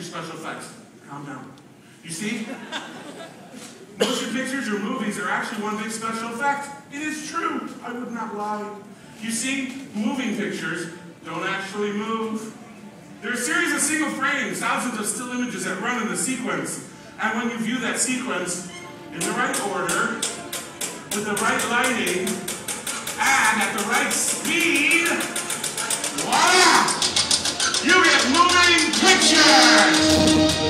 special effects. Calm down. You see? Motion pictures or movies are actually one big special effect. It is true. I would not lie. You see, moving pictures don't actually move. They're a series of single frames, thousands of still images that run in a sequence. And when you view that sequence in the right order, with the right lighting, and at the right speed, voila! You get moving pictures!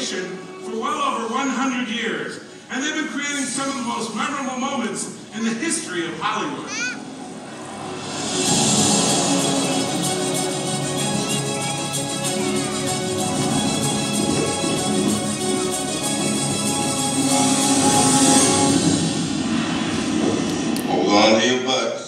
For well over 100 years, and they've been creating some of the most memorable moments in the history of Hollywood. Hold on to your butts.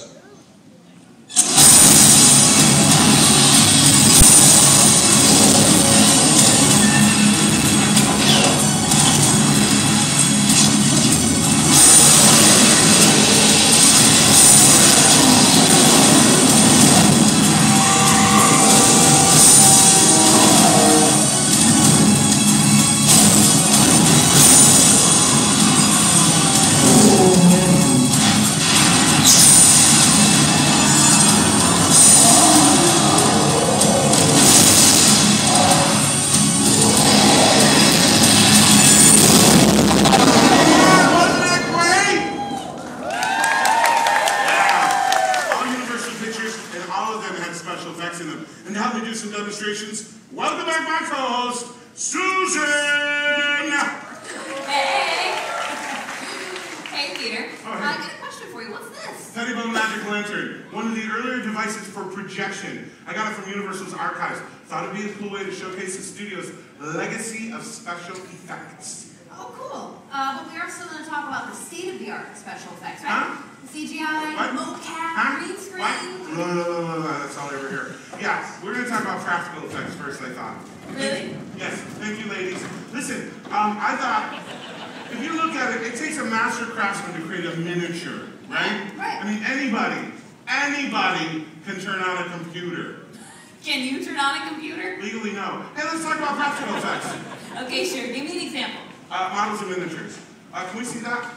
And to help me do some demonstrations, welcome back my co-host, Susan! Hey! Hey, Peter. I got a question for you. What's this? Pettibone Magic Lantern, one of the earlier devices for projection. I got it from Universal's archives. Thought it'd be a cool way to showcase the studio's legacy of special effects. Oh, cool. But we are still going to talk about the state-of-the-art special effects, right? Huh? The CGI, what? mocap, green screen. What? No, that's all over here. Yeah, we're going to talk about practical effects first, I thought. Really? Yes, thank you, ladies. Listen, I thought, if you look at it, it takes a master craftsman to create a miniature, right? Right. I mean, anybody can turn on a computer. Can you turn on a computer? Legally, no. Hey, let's talk about practical effects. Okay, sure. Give me an example. Models and miniatures. Can we see that?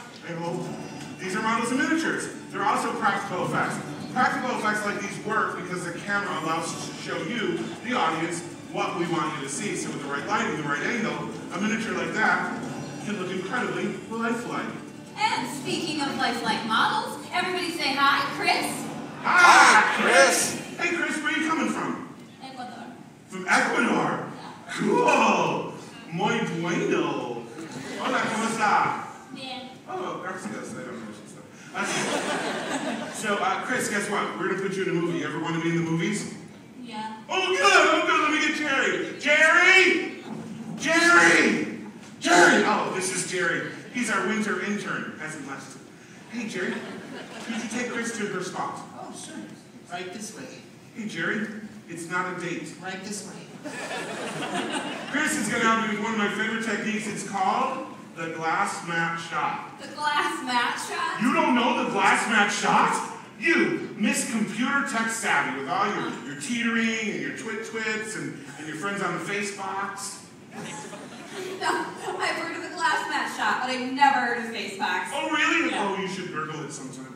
These are models and miniatures. They're also practical effects. Practical effects like these work because the camera allows us to show you, the audience, what we want you to see. So with the right lighting, the right angle, a miniature like that can look incredibly lifelike. And speaking of lifelike models, everybody say hi, Chris. Hi, Chris. Hey, Chris, where are you coming from? Ecuador. From Ecuador? Cool. Muy bueno. Hola, ¿cómo está? Bien. Oh, gracias. I don't know stuff. So, Chris, guess what? We're going to put you in a movie. You ever want to be in the movies? Yeah. Oh, good. Let me get Jerry. Jerry! Oh, this is Jerry. He's our winter intern. Hasn't left. Hey, Jerry. Could you take Chris to her spot? Oh, sure. Right this way. Hey, Jerry. It's not a date. Right this way. Chris is going to help you with one of my favorite techniques. It's called the glass mat shot. The glass mat shot? You don't know the glass mat shot? You, Miss Computer Tech Savvy, with all your teetering and your twits and your friends on the Facebox. No, I've heard of the glass mat shot, but I've never heard of Facebox. Oh, really? Yeah. Oh, you should Google it sometime.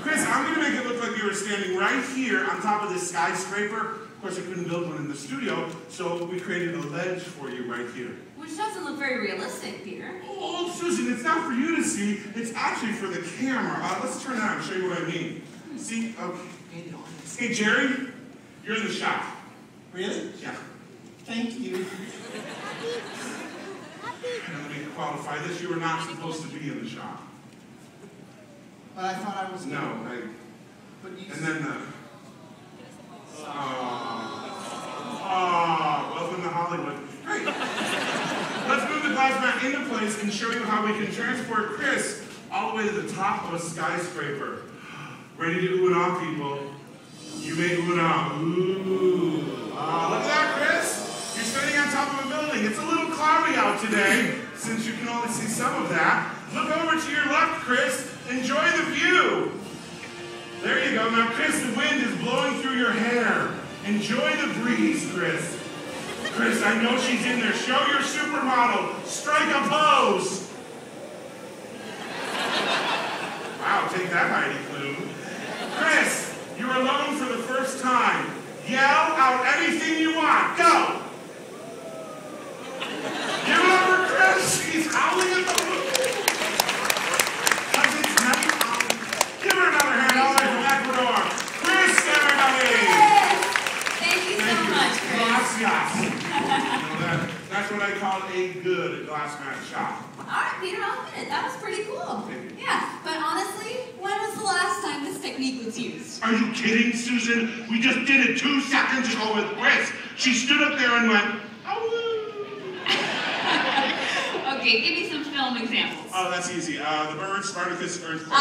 Chris, I'm going to make it look like you were standing right here on top of this skyscraper. Of course, I couldn't build one in the studio, so we created a ledge for you right here. Which doesn't look very realistic, Peter. Oh, Susan, it's not for you to see. It's actually for the camera. Let's turn it on and show you what I mean. See? Okay. Hey, Jerry, you're in the shot. Really? Yeah. Thank you. And let me qualify this. You were not supposed to be in the shot. But I thought I was... No, But you... and then welcome to Hollywood. Great. Let's move the glass mat into place and show you how we can transport Chris all the way to the top of a skyscraper. Ready to ooh and ah, people? You may ooh and ah. Ooh. Look at that, Chris. You're standing on top of a building. It's a little cloudy out today, since you can only see some of that. Look over to your left, Chris. Enjoy the view. There you go. Now, Chris, the wind is blowing through your hair. Enjoy the breeze, Chris. Chris, I know she's in there. Show your supermodel. Strike a pose. Wow, take that, Heidi Klum. Chris, you're alone for the first time. Yell out anything you want. Go. Give it up for Chris. She's howling at the moon. Give her another hand all the way from Ecuador. Chris, everybody. Yes. Thank you so much, Chris. Gracias. That's what I call a good glass mat shot. All right, Peter, I'll admit it. That was pretty cool. Yeah, but honestly, when was the last time this technique was used? Are you kidding, Susan? We just did it 2 seconds ago with Chris. She stood up there and went, oh. Okay, give me some film examples. Oh, that's easy. The Bird, Spartacus, Earthquake.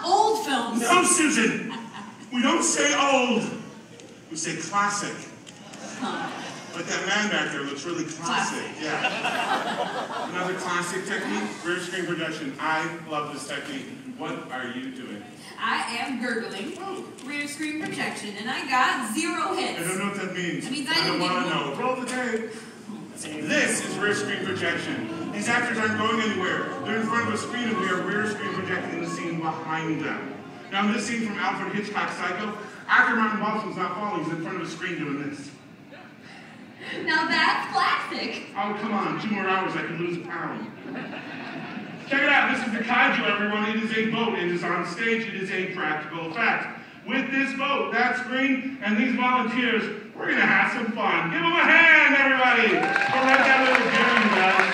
Old films. No, Susan. We don't say old. We say classic. Huh. But that man back there looks really classic. Yeah. Another classic technique, rear screen projection. I love this technique. What are you doing? I am gurgling, rear screen projection, and I got 0 hits. I don't know what that means. That means I don't didn't want to get know. Roll the tape. This is rear screen projection. These actors aren't going anywhere. They're in front of a screen and we are rear screen projecting the scene behind them. Now in this scene from Alfred Hitchcock's Psycho, actor Martin Balsam's not falling, he's in front of a screen doing this. Now that's classic. Oh, come on, 2 more hours, I could lose a pound. Check it out, this is the kaiju, everyone. It is a boat, it is on stage, it is a practical effect. With this boat, that screen, and these volunteers, we're gonna have some fun. Give them a hand, everybody! Or let that little Gary does.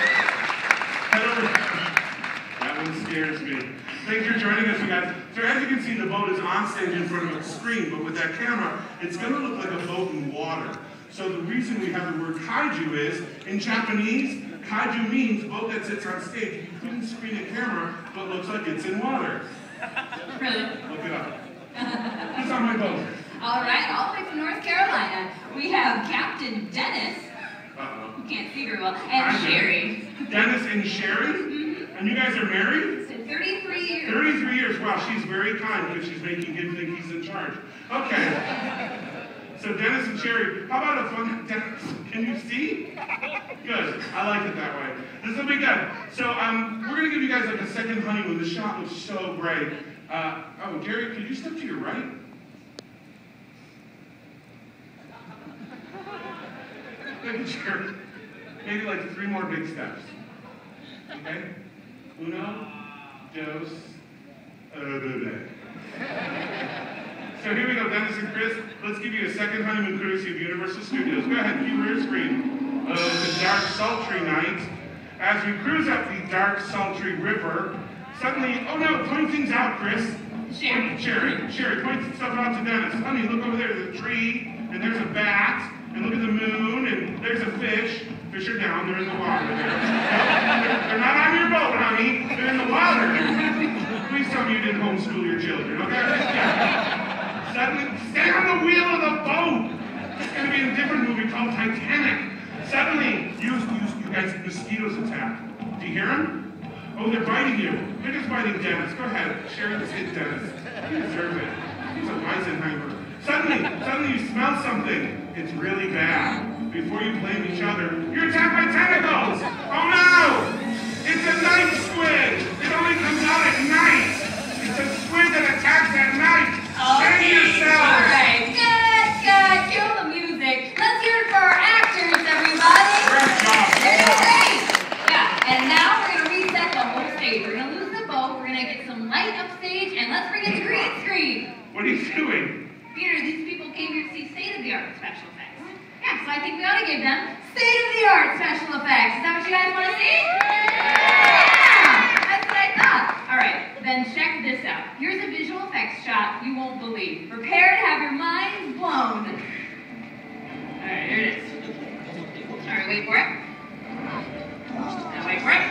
That one scares me. Thanks for joining us, you guys. So as you can see, the boat is on stage in front of a screen, but with that camera, it's gonna look like a boat in water. So the reason we have the word kaiju is, in Japanese, kaiju means boat that sits on stage. You couldn't screen a camera, but looks like it's in water. Really? Look it up. Who's on my boat? All right, all the way from North Carolina, we have Captain Dennis, who can't see very well, and Sherry. Dennis and Sherry? Mm-hmm. And you guys are married? 33 years. 33 years. Wow, she's very kind because she's making him think he's in charge. Okay. So Dennis and Sherry, how about a fun, Dennis, can you see? Good, I like it that way. This will be good. So we're gonna give you guys like a second honeymoon. The shot was so great. Oh, Gary, could you step to your right? Maybe Jerry. Maybe like 3 more big steps. Okay? Uno, dos, So here we go, Dennis and Chris. Let's give you a second honeymoon courtesy of Universal Studios. Go ahead, cue rear screen. It's a dark, sultry night. As we cruise up the dark, sultry river, suddenly, oh no, point things out, Chris. Sherry, point stuff out to Dennis. Honey, look over there, there's a tree, and there's a bat, and look at the moon, and there's a fish. Fish are down, they're in the water there. They're not on your boat, honey. They're in the water. Please tell me you didn't homeschool your children, okay? Yeah. Suddenly, stay on the wheel of the boat. It's going to be in a different movie called Titanic. Suddenly, you guys, mosquitoes attack. Do you hear them? Oh, they're biting you. They're just biting Dennis. Go ahead. Share this hit, Dennis. You deserve it. He's a Weisenheimer. Suddenly you smell something. It's really bad. Before you blame each other, you're attacked by tentacles. Oh no! It's a night squid. It only comes out at night. It's a squid that attacks at night. Save yourself. All right. Good. Cue the music. Let's hear it for our actors, everybody. Great job. They're doing great. Yeah, and now we're going to reset the whole stage. We're going to lose the boat. We're going to get some light upstage, and let's bring in the green screen. What are you doing? Peter, these people came here to see state-of-the-art special effects. Yeah, so I think we ought to give them state-of-the-art special effects. Is that what you guys want to see? Yeah! That's what I thought. All right, then check this out. Here's a visual effects shot you won't believe. Prepare to have your minds blown. All right, here it is. All right, wait for it. Now wait for it.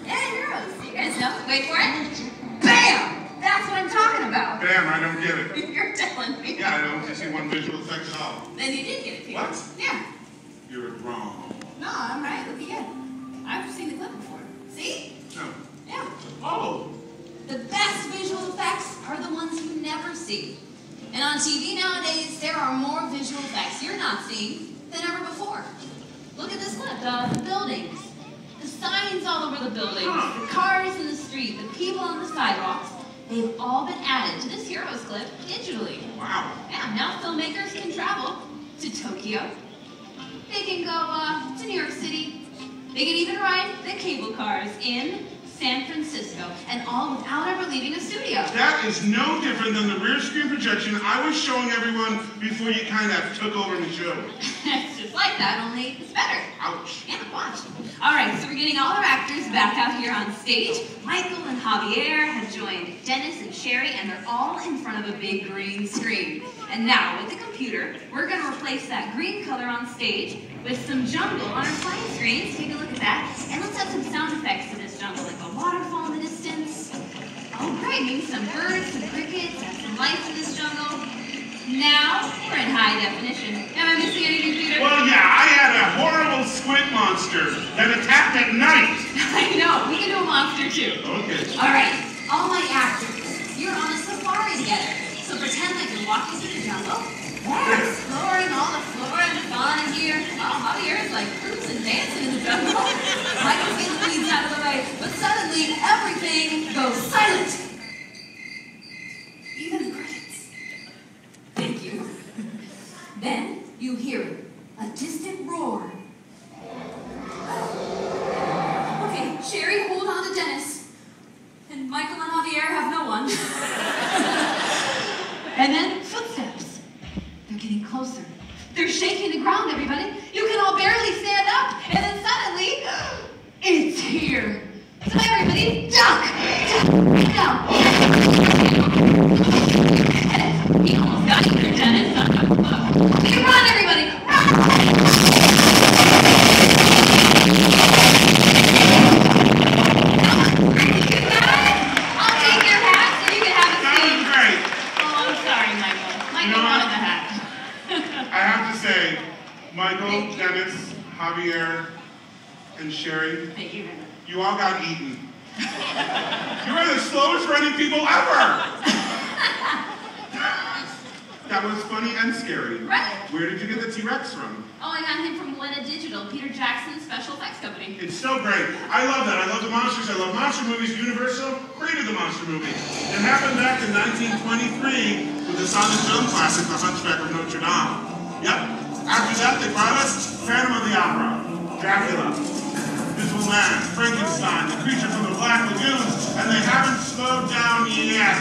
Yeah, heroes. You guys know. Wait for it. Bam! That's what I'm talking about. Bam. You're wrong. No, I'm right. Look again. I've seen the clip before. See? No. Yeah. Oh. The best visual effects are the ones you never see. And on TV nowadays, there are more visual effects you're not seeing than ever before. Look at this clip. The buildings. The signs all over the buildings. The cars in the street. The people on the sidewalks. They've all been added to this Heroes clip digitally. Wow. Yeah, now filmmakers can travel to Tokyo. They can go to New York City. They can even ride the cable cars in San Francisco, and all without ever leaving a studio. That is no different than the rear screen projection I was showing everyone before you kind of took over the show. It's just like that, only it's better. Ouch. Yeah, watch. All right, so we're getting all our actors back out here on stage. Michael and Javier have joined Dennis and Sherry, and they're all in front of a big green screen. And now, with the computer, we're going to replace that green color on stage with some jungle on our playing screens. Take a look at that. And let's add some sound effects to this jungle, like a waterfall in the distance. Oh, great. Maybe some birds, some crickets, and some lights in this jungle. Now, we're in high definition. Am I missing anything, Peter? Well, yeah, I had a horrible squid monster that attacked at night. I know. We can do a monster, too. Okay. All right. All my actors, you're on a safari together. So pretend like you're walking through the jungle. We're exploring all the flora and fauna here. Oh, Javier's like cruising, dancing in the jungle. Michael's getting the weeds out of the way. But suddenly, everything goes silent. Even the crickets. Thank you. Then you hear a distant roar. Okay, Sherry, hold on to Dennis. And Michael and Javier have no one. And then footsteps. They're getting closer. They're shaking the ground, everybody. You can all barely stand up. And then suddenly, it's here. So everybody, duck! Duck! Down. Dennis, he almost got you there, Dennis. Okay, run, everybody! Run! I'll take your hats and you can have a That seat. was great. Oh, I'm sorry, Michael. Michael You know wanted what? the hat. I have to say, Michael, Dennis, Javier, and Sherry, Thank you very much. you all got eaten. You were the slowest running people ever. That was funny and scary. Right. Where did you get the T-Rex from? Oh, I got him from Weta Digital, Peter Jackson's special effects company. It's so great. I love that. I love the monsters. I love monster movies. Universal created the monster movie. It happened back in 1923 with the silent film classic, The Hunchback of Notre Dame. Yep. After that, they brought us Phantom of the Opera, Dracula, Invisible Man, Frankenstein, the creature from the Black Lagoon, and they haven't slowed down yet.